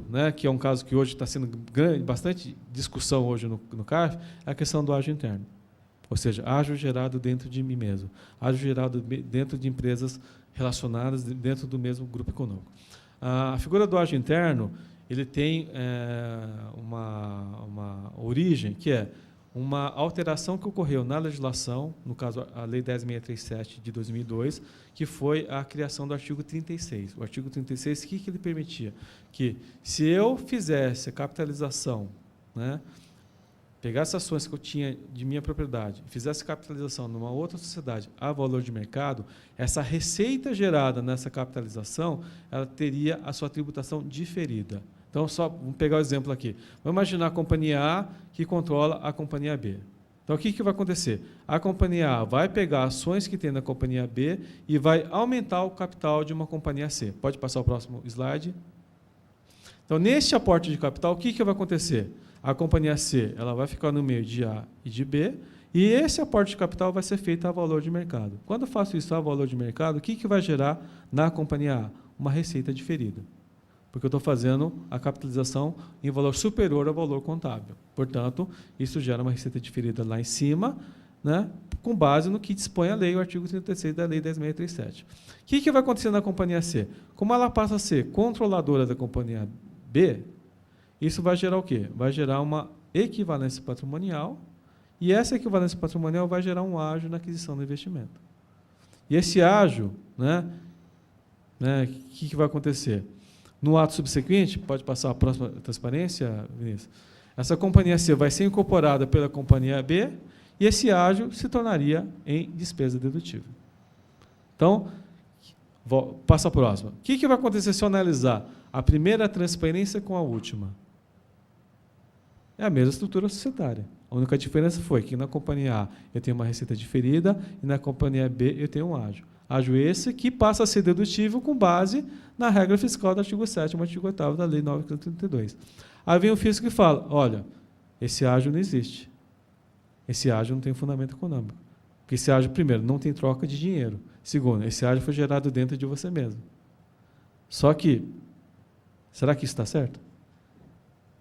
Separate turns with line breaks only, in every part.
né, que é um caso que hoje está sendo bastante discussão hoje no CARF, é a questão do ágio interno. Ou seja, ágio gerado dentro de mim mesmo, ágio gerado dentro de empresas relacionadas dentro do mesmo grupo econômico. A figura do ágio interno, ele tem uma origem, que é uma alteração que ocorreu na legislação, no caso a Lei 10.637 de 2002, que foi a criação do artigo 36. O artigo 36, o que ele permitia? Que se eu fizesse a capitalização, né, pegasse ações que eu tinha de minha propriedade, fizesse capitalização numa outra sociedade a valor de mercado, essa receita gerada nessa capitalização, ela teria a sua tributação diferida. Então, vamos pegar o exemplo aqui. Vamos imaginar a companhia A que controla a companhia B. Então, o que vai acontecer? A companhia A vai pegar ações que tem na companhia B e vai aumentar o capital de uma companhia C. Pode passar o próximo slide. Então, neste aporte de capital, o que vai acontecer? A companhia C ela vai ficar no meio de A e de B, e esse aporte de capital vai ser feito a valor de mercado. Quando eu faço isso a valor de mercado, o que vai gerar na companhia A? Uma receita diferida. Porque eu estou fazendo a capitalização em valor superior ao valor contábil. Portanto, isso gera uma receita diferida lá em cima, né, com base no que dispõe a lei, o artigo 36 da Lei 10.637. O que vai acontecer na companhia C? Como ela passa a ser controladora da companhia B, isso vai gerar o quê? Vai gerar uma equivalência patrimonial, e essa equivalência patrimonial vai gerar um ágio na aquisição do investimento. E esse ágio, que vai acontecer? No ato subsequente, pode passar a próxima transparência, Vinícius? Essa companhia C vai ser incorporada pela companhia B e esse ágio se tornaria em despesa dedutível. Então, passa a próxima. O que vai acontecer se eu analisar a primeira transparência com a última? É a mesma estrutura societária. A única diferença foi que na companhia A eu tenho uma receita diferida e na companhia B eu tenho um ágio. Ágio esse que passa a ser dedutível com base na regra fiscal do artigo 7º e artigo 8º da Lei 9.532. Aí vem o fisco que fala, olha, esse ágio não existe. Esse ágio não tem fundamento econômico. Porque esse ágio, primeiro, não tem troca de dinheiro. Segundo, esse ágio foi gerado dentro de você mesmo. Só que, será que isso está certo?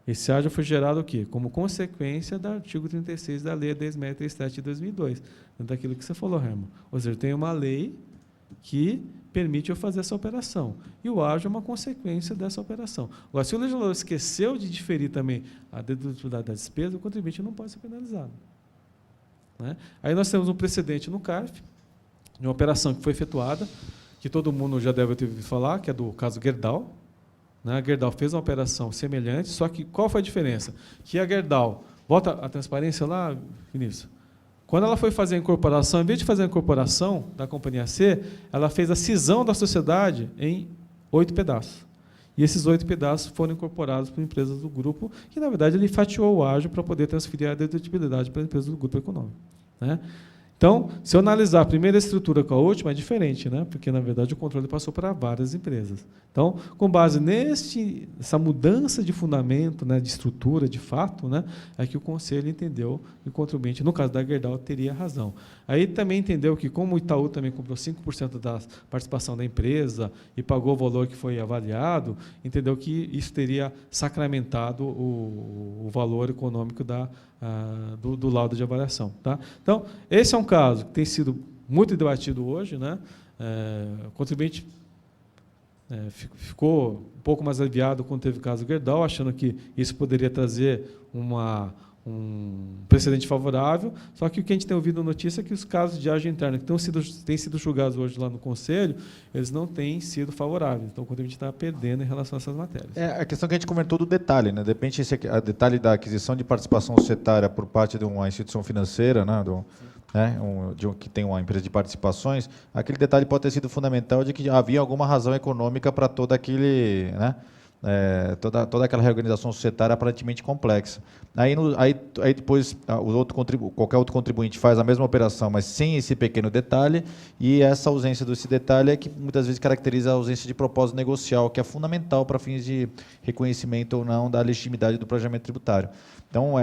Esse ágio foi gerado o quê? Como consequência do artigo 36 da Lei 10.637 de 2002. Daquilo que você falou, Herman. Ou seja, tem uma lei que permite eu fazer essa operação. E o ágio é uma consequência dessa operação. Agora, se o legislador esqueceu de diferir também a dedutibilidade da despesa, o contribuinte não pode ser penalizado. Né? Aí nós temos um precedente no CARF, de uma operação que foi efetuada, que todo mundo já deve ter ouvido falar, que é do caso Gerdau. A Gerdau fez uma operação semelhante, só que qual foi a diferença? Que a Gerdau, volta a transparência lá, Vinícius, quando ela foi fazer a incorporação, em vez de fazer a incorporação da companhia C, ela fez a cisão da sociedade em 8 pedaços. E esses 8 pedaços foram incorporados por empresas do grupo, que, na verdade, ele fatiou o ágio para poder transferir a dedutibilidade para as empresas do grupo econômico. Né? Então, se eu analisar a primeira estrutura com a última, é diferente, né? Porque, na verdade, o controle passou para várias empresas. Então, com base nessa mudança de fundamento, né, de estrutura, de fato, né, é que o Conselho entendeu que o contribuinte, no caso da Gerdau, teria razão. Aí também entendeu que, como o Itaú também comprou 5% da participação da empresa e pagou o valor que foi avaliado, entendeu que isso teria sacramentado o valor econômico do laudo de avaliação. Tá? Então, esse é um caso que tem sido muito debatido hoje, né? O contribuinte ficou um pouco mais aliviado quando teve o caso Gerdau, achando que isso poderia trazer um precedente favorável, só que o que a gente tem ouvido notícia é que os casos de ágio interno que têm sido julgados hoje lá no Conselho, eles não têm sido favoráveis. Então, o contribuinte está perdendo em relação a essas matérias.
A questão que a gente comentou do detalhe, né? De repente, a detalhe da aquisição de participação societária por parte de uma instituição financeira, né? Que tem uma empresa de participações, aquele detalhe pode ter sido fundamental de que havia alguma razão econômica para todo aquele, né? Toda aquela reorganização societária aparentemente complexa. Aí depois qualquer outro contribuinte faz a mesma operação, mas sem esse pequeno detalhe, e essa ausência desse detalhe é que muitas vezes caracteriza a ausência de propósito negocial, que é fundamental para fins de reconhecimento ou não da legitimidade do planejamento tributário. Então,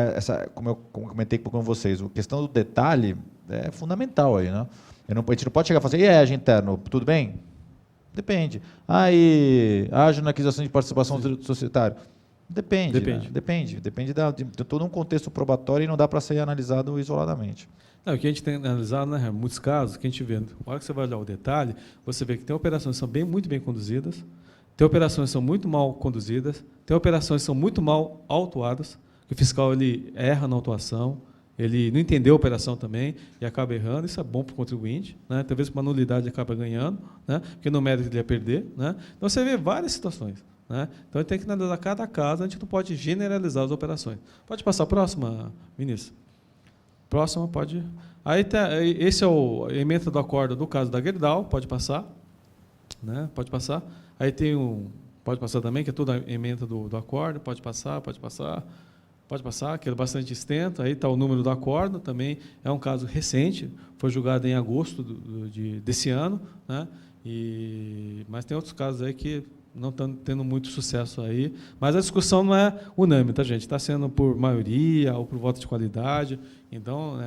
como eu comentei com vocês, a questão do detalhe é fundamental aí, né? A gente não pode chegar e falar assim, ágio interno, tudo bem? Depende. E ágil na aquisição de participação societária? Depende.
Depende.
Né? Depende de todo um contexto probatório e não dá para ser analisado isoladamente.
Não, o que a gente tem analisado, né, muitos casos, que a gente vê, na hora que você vai olhar o detalhe, você vê que tem operações que são muito bem conduzidas, tem operações que são muito mal conduzidas, tem operações que são muito mal autuadas, que o fiscal ele erra na autuação, ele não entendeu a operação também e acaba errando. Isso é bom para o contribuinte, né? Talvez por uma nulidade ele acaba ganhando, né? Porque no mérito ele ia perder, né? Então você vê várias situações, né? Então ele tem que analisar cada caso, a gente não pode generalizar as operações. Pode passar a próxima, Vinícius? Próxima, pode. Esse é o ementa do acordo do caso da Gerdau, pode passar, né? Pode passar. Aí tem pode passar também, que é toda a ementa do acordo, pode passar, que é bastante extenso. Aí está o número do acordo, também é um caso recente, foi julgado em agosto desse ano, né? Mas tem outros casos aí que não estão tendo muito sucesso aí. Mas a discussão não é unânime, tá, gente? Está sendo por maioria ou por voto de qualidade. Então,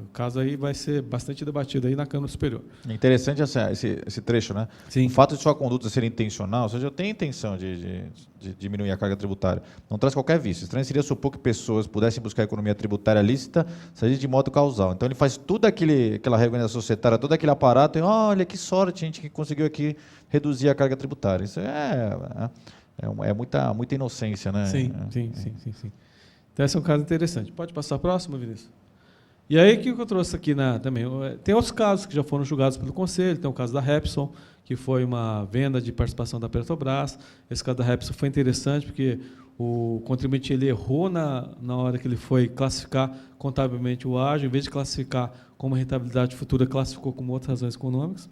o caso aí vai ser bastante debatido aí na Câmara Superior.
É interessante esse trecho, né?
Sim.
O fato de sua conduta ser intencional, ou seja, eu tenho intenção de diminuir a carga tributária, não traz qualquer vício. Estranho seria supor que pessoas pudessem buscar a economia tributária lícita, seja de modo causal. Então, ele faz toda aquela reorganização societária, todo aquele aparato, e olha que sorte, a gente que conseguiu aqui reduzir a carga tributária. Isso é muita inocência, né?
Sim. Então, esse é um caso interessante. Pode passar a próxima, Vinícius? E aí, o que eu trouxe aqui também? Tem outros casos que já foram julgados pelo Conselho. Tem o caso da Repsol, que foi uma venda de participação da Petrobras. Esse caso da Repsol foi interessante, porque o contribuinte ele errou na hora que ele foi classificar contabilmente o ágio. Em vez de classificar como rentabilidade futura, classificou como outras razões econômicas.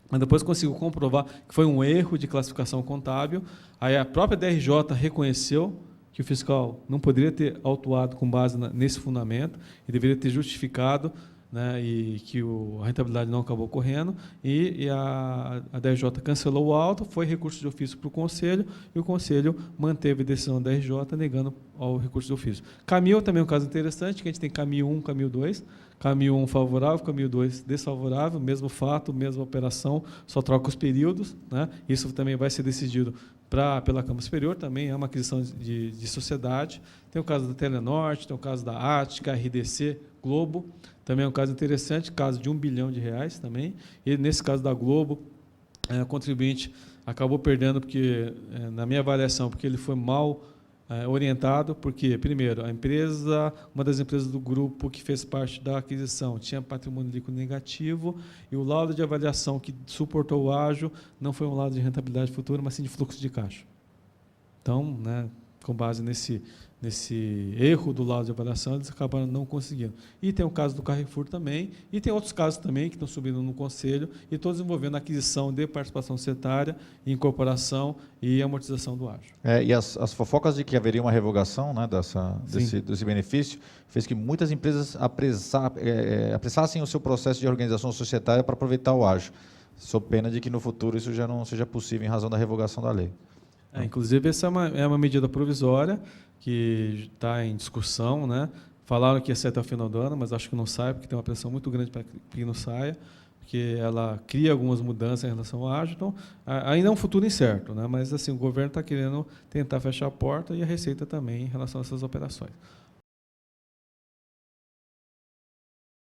Mas depois conseguiu comprovar que foi um erro de classificação contábil. Aí a própria DRJ reconheceu que o fiscal não poderia ter autuado com base nesse fundamento e deveria ter justificado, né, e que a rentabilidade não acabou ocorrendo, e a DRJ cancelou o auto, foi recurso de ofício para o Conselho, e o Conselho manteve a decisão da DRJ negando ao recurso de ofício. Camil também é um caso interessante, que a gente tem Camil 1, Camil 2, Camil 1 favorável, Camil 2 desfavorável, mesmo fato, mesma operação, só troca os períodos, né? Isso também vai ser decidido pela Câmara Superior, também é uma aquisição de sociedade. Tem o caso da Telenorte, tem o caso da Ática, RDC, Globo, também é um caso interessante, caso de R$1 bilhão também. E nesse caso da Globo, o contribuinte acabou perdendo, porque, na minha avaliação, porque ele foi mal orientado, porque, primeiro, uma das empresas do grupo que fez parte da aquisição tinha patrimônio líquido negativo, e o laudo de avaliação que suportou o ágio não foi um laudo de rentabilidade futura, mas sim de fluxo de caixa. Então, né, com base nesse erro do laudo de avaliação, eles acabaram não conseguindo. E tem o caso do Carrefour também, e tem outros casos também que estão subindo no Conselho, e todos envolvendo a aquisição de participação societária, incorporação e amortização do ágio.
E as fofocas de que haveria uma revogação, né, desse benefício fez que muitas empresas apressassem o seu processo de organização societária para aproveitar o ágio, sob pena de que no futuro isso já não seja possível em razão da revogação da lei.
Inclusive, essa é uma medida provisória que está em discussão, né? Falaram que ia ser até o final do ano, mas acho que não sai, porque tem uma pressão muito grande para que não saia, porque ela cria algumas mudanças em relação ao ágio. Então, ainda é um futuro incerto, né? Mas assim, o governo está querendo tentar fechar a porta, e a Receita também em relação a essas operações.